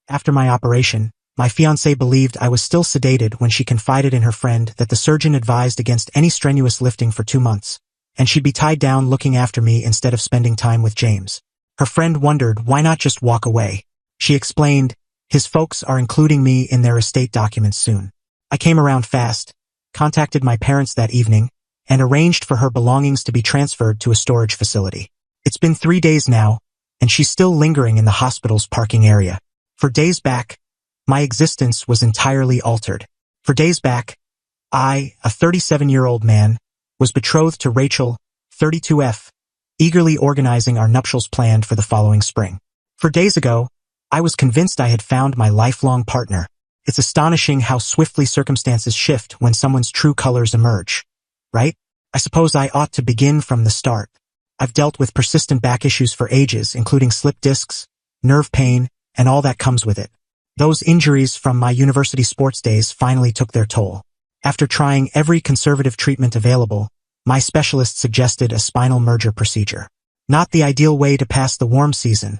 After my operation, my fiancée believed I was still sedated when she confided in her friend that the surgeon advised against any strenuous lifting for 2 months, and she'd be tied down looking after me instead of spending time with James. Her friend wondered why not just walk away. She explained, his folks are including me in their estate documents soon. I came around fast, contacted my parents that evening, and arranged for her belongings to be transferred to a storage facility. It's been 3 days now, and she's still lingering in the hospital's parking area. For days back, my existence was entirely altered. For days back, I, a 37-year-old man, was betrothed to Rachel, 32F, eagerly organizing our nuptials planned for the following spring. For days ago, I was convinced I had found my lifelong partner. It's astonishing how swiftly circumstances shift when someone's true colors emerge. Right? I suppose I ought to begin from the start. I've dealt with persistent back issues for ages, including slip discs, nerve pain, and all that comes with it. Those injuries from my university sports days finally took their toll. After trying every conservative treatment available, my specialist suggested a spinal merger procedure. Not the ideal way to pass the warm season,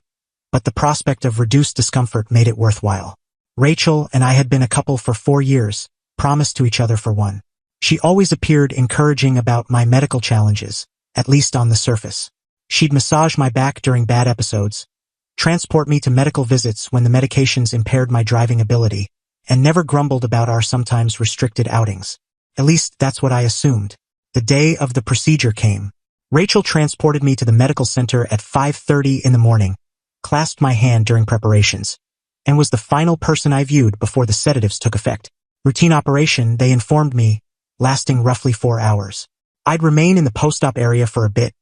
but the prospect of reduced discomfort made it worthwhile. Rachel and I had been a couple for 4 years, promised to each other for one. She always appeared encouraging about my medical challenges, at least on the surface. She'd massage my back during bad episodes, transport me to medical visits when the medications impaired my driving ability, and never grumbled about our sometimes restricted outings. At least that's what I assumed. The day of the procedure came. Rachel transported me to the medical center at 5:30 in the morning, clasped my hand during preparations, and was the final person I viewed before the sedatives took effect. Routine operation, they informed me, lasting roughly 4 hours. I'd remain in the post-op area for a bit,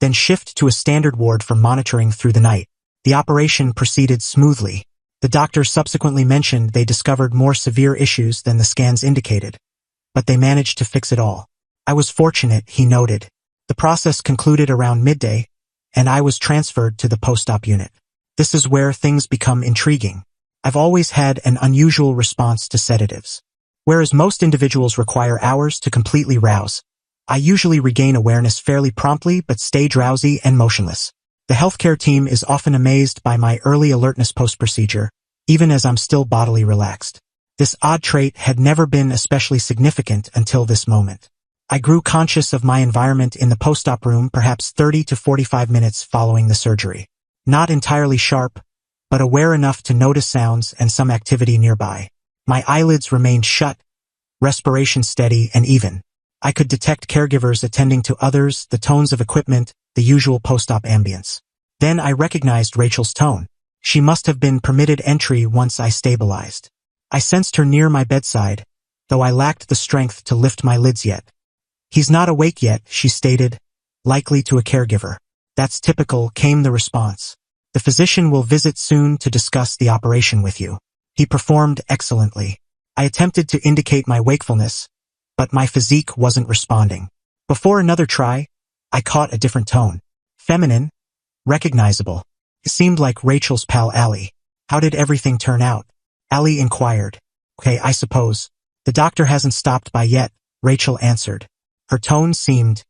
then shift to a standard ward for monitoring through the night. The operation proceeded smoothly. The doctor subsequently mentioned they discovered more severe issues than the scans indicated, but they managed to fix it all. I was fortunate, he noted. The process concluded around midday, and I was transferred to the post-op unit. This is where things become intriguing. I've always had an unusual response to sedatives. Whereas most individuals require hours to completely rouse, I usually regain awareness fairly promptly but stay drowsy and motionless. The healthcare team is often amazed by my early alertness post-procedure, even as I'm still bodily relaxed. This odd trait had never been especially significant until this moment. I grew conscious of my environment in the post-op room perhaps 30 to 45 minutes following the surgery. Not entirely sharp, but aware enough to notice sounds and some activity nearby. My eyelids remained shut, respiration steady and even. I could detect caregivers attending to others, the tones of equipment, the usual post-op ambience. Then I recognized Rachel's tone. She must have been permitted entry once I stabilized. I sensed her near my bedside, though I lacked the strength to lift my lids yet. He's not awake yet, she stated, likely to a caregiver. That's typical, came the response. The physician will visit soon to discuss the operation with you. He performed excellently. I attempted to indicate my wakefulness, but my physique wasn't responding. Before another try, I caught a different tone. Feminine, recognizable. It seemed like Rachel's pal Allie. How did everything turn out? Allie inquired. Okay, I suppose. The doctor hasn't stopped by yet, Rachel answered. Her tone seemed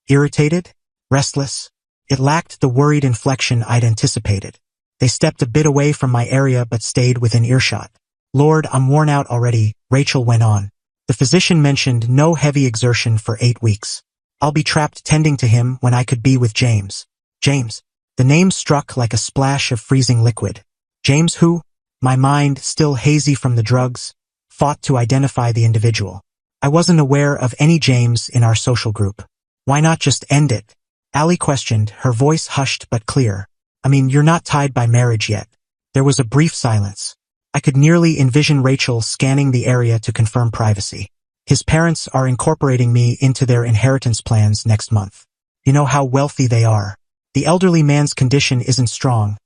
irritated, restless. It lacked the worried inflection I'd anticipated. They stepped a bit away from my area but stayed within earshot. Lord, I'm worn out already, Rachel went on. The physician mentioned no heavy exertion for 8 weeks. I'll be trapped tending to him when I could be with James. James. The name struck like a splash of freezing liquid. James who? My mind, still hazy from the drugs, fought to identify the individual. I wasn't aware of any James in our social group. Why not just end it? Allie questioned, her voice hushed but clear. I mean, you're not tied by marriage yet. There was a brief silence. I could nearly envision Rachel scanning the area to confirm privacy. His parents are incorporating me into their inheritance plans next month. You know how wealthy they are. The elderly man's condition isn't strong,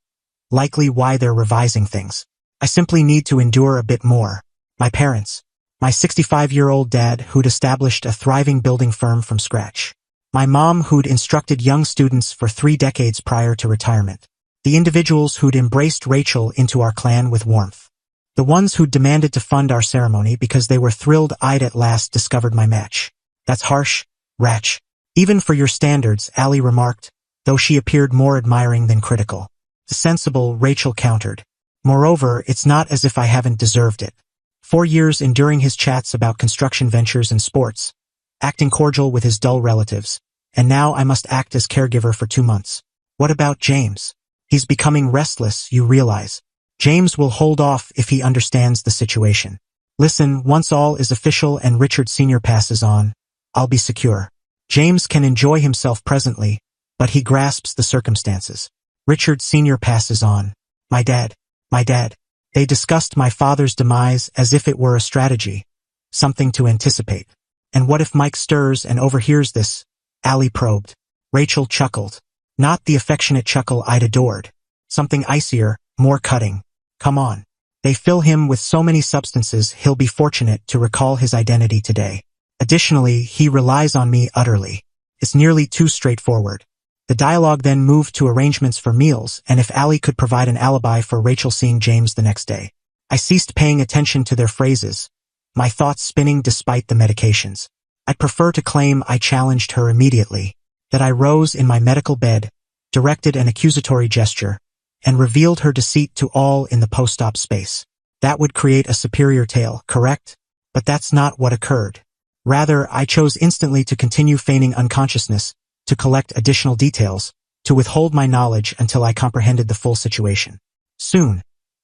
likely why they're revising things. I simply need to endure a bit more. My parents. My 65-year-old dad who'd established a thriving building firm from scratch. My mom who'd instructed young students for 3 decades prior to retirement. The individuals who'd embraced Rachel into our clan with warmth. The ones who'd demanded to fund our ceremony because they were thrilled I'd at last discovered my match. That's harsh, Ratch. Even for your standards, Allie remarked, though she appeared more admiring than critical. The sensible, Rachel countered. Moreover, it's not as if I haven't deserved it. 4 years enduring his chats about construction ventures and sports, acting cordial with his dull relatives, and now I must act as caregiver for 2 months. What about James? He's becoming restless, you realize. James will hold off if he understands the situation. Listen, once all is official and Richard Sr. passes on, I'll be secure. James can enjoy himself presently, but he grasps the circumstances. Richard Sr. passes on. My dad. They discussed my father's demise as if it were a strategy, something to anticipate. And what if Mike stirs and overhears this? Allie probed. Rachel chuckled. Not the affectionate chuckle I'd adored. Something icier, more cutting. Come on. They fill him with so many substances he'll be fortunate to recall his identity today. Additionally, he relies on me utterly. It's nearly too straightforward. The dialogue then moved to arrangements for meals and if Allie could provide an alibi for Rachel seeing James the next day. I ceased paying attention to their phrases, my thoughts spinning despite the medications. I'd prefer to claim I challenged her immediately, that I rose in my medical bed, directed an accusatory gesture, and revealed her deceit to all in the post-op space. That would create a superior tale, correct? But that's not what occurred. Rather, I chose instantly to continue feigning unconsciousness, to collect additional details, to withhold my knowledge until I comprehended the full situation. Soon,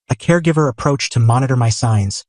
a caregiver approached to monitor my signs,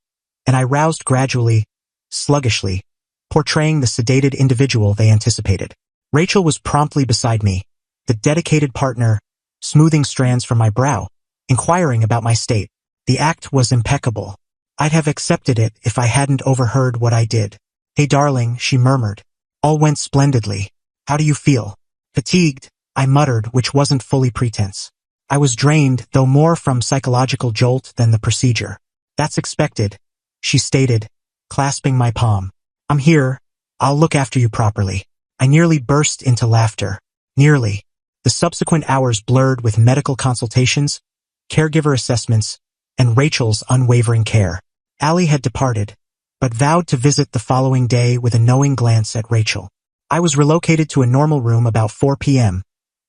and I roused gradually, sluggishly, portraying the sedated individual they anticipated. Rachel was promptly beside me, the dedicated partner, smoothing strands from my brow, inquiring about my state. The act was impeccable. I'd have accepted it if I hadn't overheard what I did. Hey darling, she murmured. All went splendidly. How do you feel? Fatigued, I muttered, which wasn't fully pretense. I was drained, though more from psychological jolt than the procedure. That's expected, she stated, clasping my palm. I'm here. I'll look after you properly. I nearly burst into laughter. Nearly. The subsequent hours blurred with medical consultations, caregiver assessments, and Rachel's unwavering care. Allie had departed, but vowed to visit the following day with a knowing glance at Rachel. I was relocated to a normal room about 4 p.m.,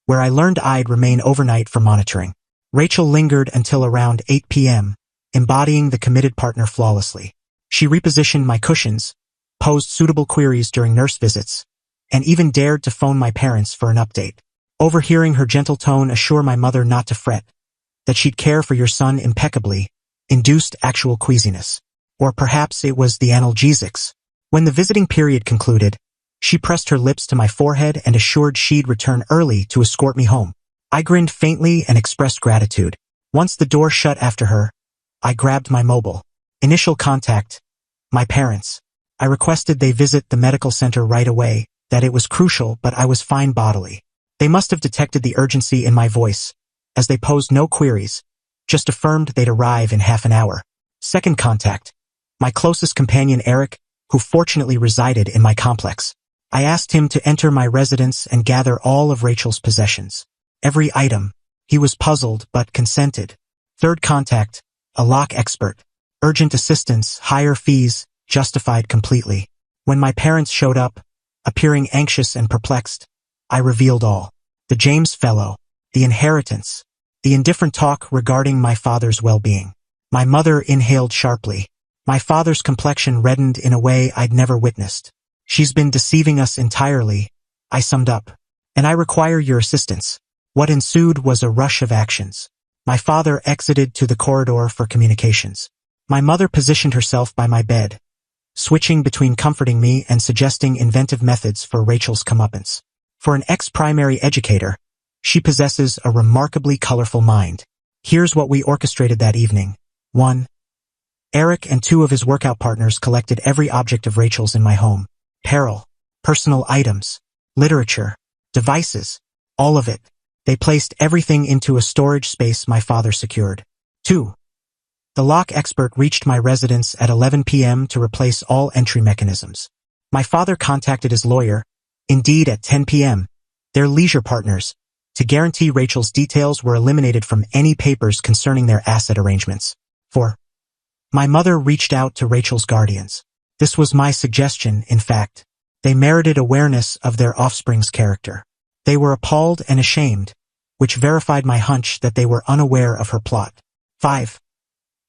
where I learned I'd remain overnight for monitoring. Rachel lingered until around 8 p.m., embodying the committed partner flawlessly. She repositioned my cushions, posed suitable queries during nurse visits, and even dared to phone my parents for an update. Overhearing her gentle tone assure my mother not to fret, that she'd care for your son impeccably, induced actual queasiness. Or perhaps it was the analgesics. When the visiting period concluded, she pressed her lips to my forehead and assured she'd return early to escort me home. I grinned faintly and expressed gratitude. Once the door shut after her, I grabbed my mobile. Initial contact. My parents. I requested they visit the medical center right away, that it was crucial, but I was fine bodily. They must have detected the urgency in my voice, as they posed no queries, just affirmed they'd arrive in half an hour. Second contact. My closest companion Eric, who fortunately resided in my complex. I asked him to enter my residence and gather all of Rachel's possessions. Every item. He was puzzled but consented. Third contact. A lock expert. Urgent assistance, higher fees, justified completely. When my parents showed up, appearing anxious and perplexed, I revealed all. The James fellow, the inheritance, the indifferent talk regarding my father's well-being. My mother inhaled sharply. My father's complexion reddened in a way I'd never witnessed. She's been deceiving us entirely, I summed up. And I require your assistance. What ensued was a rush of actions. My father exited to the corridor for communications. My mother positioned herself by my bed, switching between comforting me and suggesting inventive methods for Rachel's comeuppance. For an ex-primary educator, she possesses a remarkably colorful mind. Here's what we orchestrated that evening. 1. Eric and 2 of his workout partners collected every object of Rachel's in my home. Apparel, personal items, literature, devices, all of it. They placed everything into a storage space my father secured. 2. The lock expert reached my residence at 11 p.m. to replace all entry mechanisms. My father contacted his lawyer, indeed at 10 p.m., their leisure partners, to guarantee Rachel's details were eliminated from any papers concerning their asset arrangements. 4. My mother reached out to Rachel's guardians. This was my suggestion, in fact. They merited awareness of their offspring's character. They were appalled and ashamed, which verified my hunch that they were unaware of her plot. 5.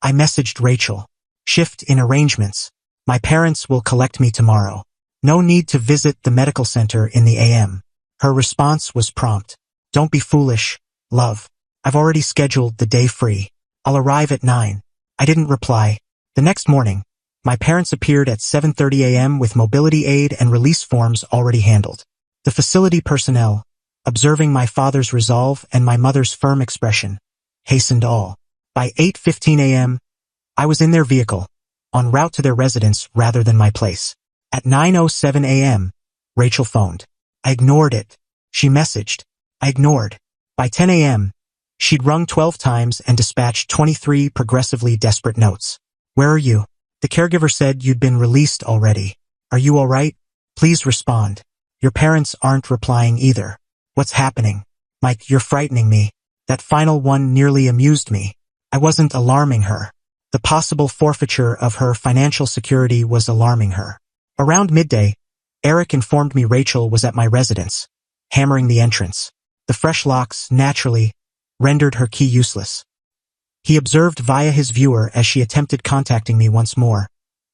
I messaged Rachel. Shift in arrangements. My parents will collect me tomorrow. No need to visit the medical center in the AM. Her response was prompt. Don't be foolish, love. I've already scheduled the day free. I'll arrive at 9. I didn't reply. The next morning, my parents appeared at 7:30 a.m. with mobility aid and release forms already handled. The facility personnel, observing my father's resolve and my mother's firm expression, hastened all. By 8:15 a.m., I was in their vehicle, en route to their residence rather than my place. At 9:07 a.m., Rachel phoned. I ignored it. She messaged. I ignored. By 10 a.m., she'd rung 12 times and dispatched 23 progressively desperate notes. Where are you? The caregiver said you'd been released already. Are you all right? Please respond. Your parents aren't replying either. What's happening? Mike, you're frightening me. That final one nearly amused me. I wasn't alarming her. The possible forfeiture of her financial security was alarming her. Around midday, Eric informed me Rachel was at my residence, hammering the entrance. The fresh locks, naturally, rendered her key useless. He observed via his viewer as she attempted contacting me once more,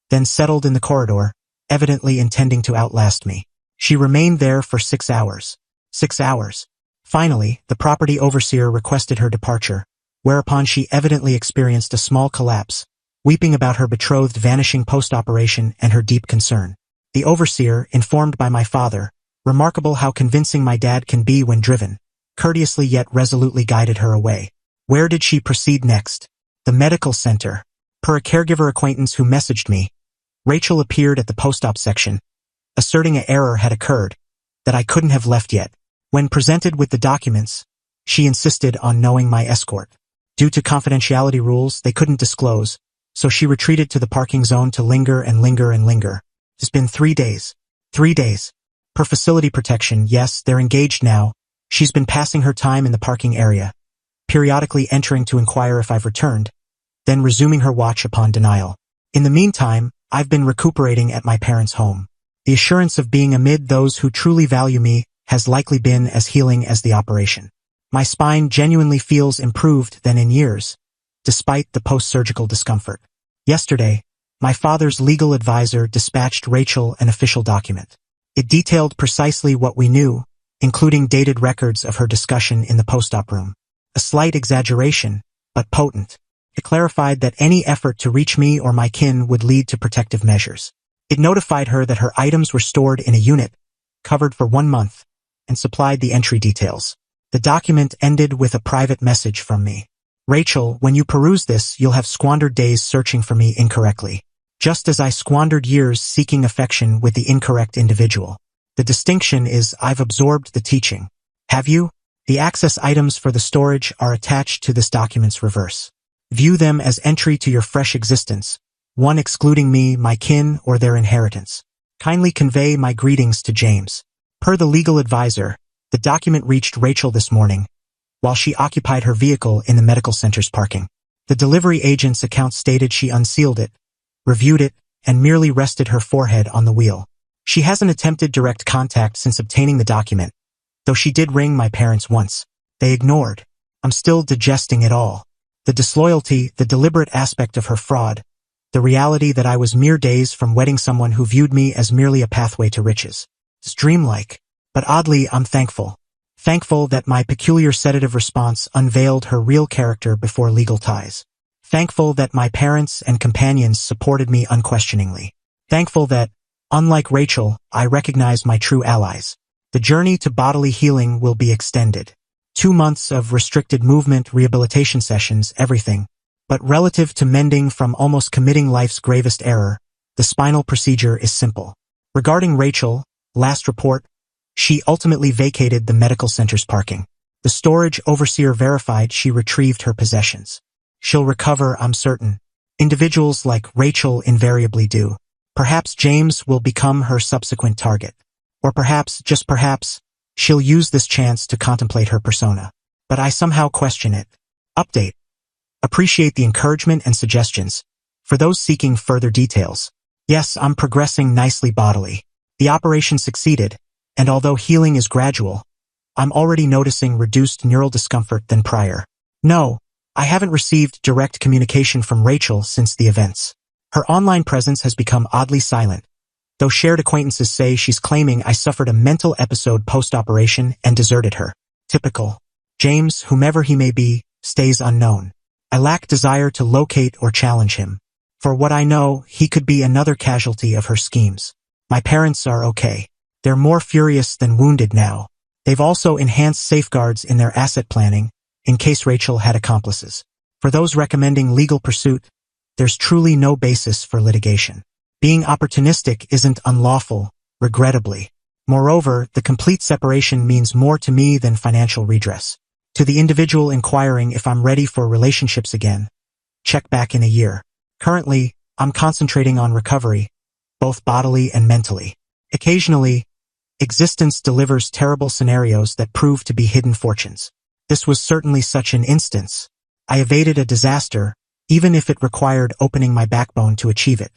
then settled in the corridor, evidently intending to outlast me. She remained there for 6 hours. 6 hours. Finally, the property overseer requested her departure, whereupon she evidently experienced a small collapse, weeping about her betrothed vanishing post-operation and her deep concern. The overseer, informed by my father, remarkable how convincing my dad can be when driven, courteously yet resolutely guided her away. Where did she proceed next? The medical center. Per a caregiver acquaintance who messaged me, Rachel appeared at the post-op section, asserting an error had occurred, that I couldn't have left yet. When presented with the documents, she insisted on knowing my escort. Due to confidentiality rules, they couldn't disclose, so she retreated to the parking zone to linger and linger and linger. It's been 3 days. 3 days. Per facility protection, yes, they're engaged now. She's been passing her time in the parking area, periodically entering to inquire if I've returned, then resuming her watch upon denial. In the meantime, I've been recuperating at my parents' home. The assurance of being amid those who truly value me has likely been as healing as the operation. My spine genuinely feels improved than in years, despite the post-surgical discomfort. Yesterday, my father's legal advisor dispatched Rachel an official document. It detailed precisely what we knew, including dated records of her discussion in the post-op room. A slight exaggeration, but potent. It clarified that any effort to reach me or my kin would lead to protective measures. It notified her that her items were stored in a unit, covered for 1 month, and supplied the entry details. The document ended with a private message from me. Rachel, when you peruse this, you'll have squandered days searching for me incorrectly, just as I squandered years seeking affection with the incorrect individual. The distinction is I've absorbed the teaching. Have you? The access items for the storage are attached to this document's reverse. View them as entry to your fresh existence, one excluding me, my kin, or their inheritance. Kindly convey my greetings to James. Per the legal advisor, the document reached Rachel this morning, while she occupied her vehicle in the medical center's parking. The delivery agent's account stated she unsealed it, reviewed it, and merely rested her forehead on the wheel. She hasn't attempted direct contact since obtaining the document, though she did ring my parents once. They ignored. I'm still digesting it all. The disloyalty, the deliberate aspect of her fraud, the reality that I was mere days from wedding someone who viewed me as merely a pathway to riches. It's dreamlike. But oddly, I'm thankful. Thankful that my peculiar sedative response unveiled her real character before legal ties. Thankful that my parents and companions supported me unquestioningly. Thankful that, unlike Rachel, I recognize my true allies. The journey to bodily healing will be extended. 2 months of restricted movement, rehabilitation sessions, everything. But relative to mending from almost committing life's gravest error, the spinal procedure is simple. Regarding Rachel, last report, she ultimately vacated the medical center's parking. The storage overseer verified she retrieved her possessions. She'll recover, I'm certain. Individuals like Rachel invariably do. Perhaps James will become her subsequent target. Or perhaps, just perhaps, she'll use this chance to contemplate her persona. But I somehow question it. Update. Appreciate the encouragement and suggestions. For those seeking further details, yes, I'm progressing nicely bodily. The operation succeeded, and although healing is gradual, I'm already noticing reduced neural discomfort than prior. No, I haven't received direct communication from Rachel since the events. Her online presence has become oddly silent, though shared acquaintances say she's claiming I suffered a mental episode post-operation and deserted her. Typical. James, whomever he may be, stays unknown. I lack desire to locate or challenge him. For what I know, he could be another casualty of her schemes. My parents are okay. They're more furious than wounded now. They've also enhanced safeguards in their asset planning, in case Rachel had accomplices. For those recommending legal pursuit, there's truly no basis for litigation. Being opportunistic isn't unlawful, regrettably. Moreover, the complete separation means more to me than financial redress. To the individual inquiring if I'm ready for relationships again, check back in a year. Currently, I'm concentrating on recovery, both bodily and mentally. Occasionally, existence delivers terrible scenarios that prove to be hidden fortunes. This was certainly such an instance. I evaded a disaster, even if it required opening my backbone to achieve it.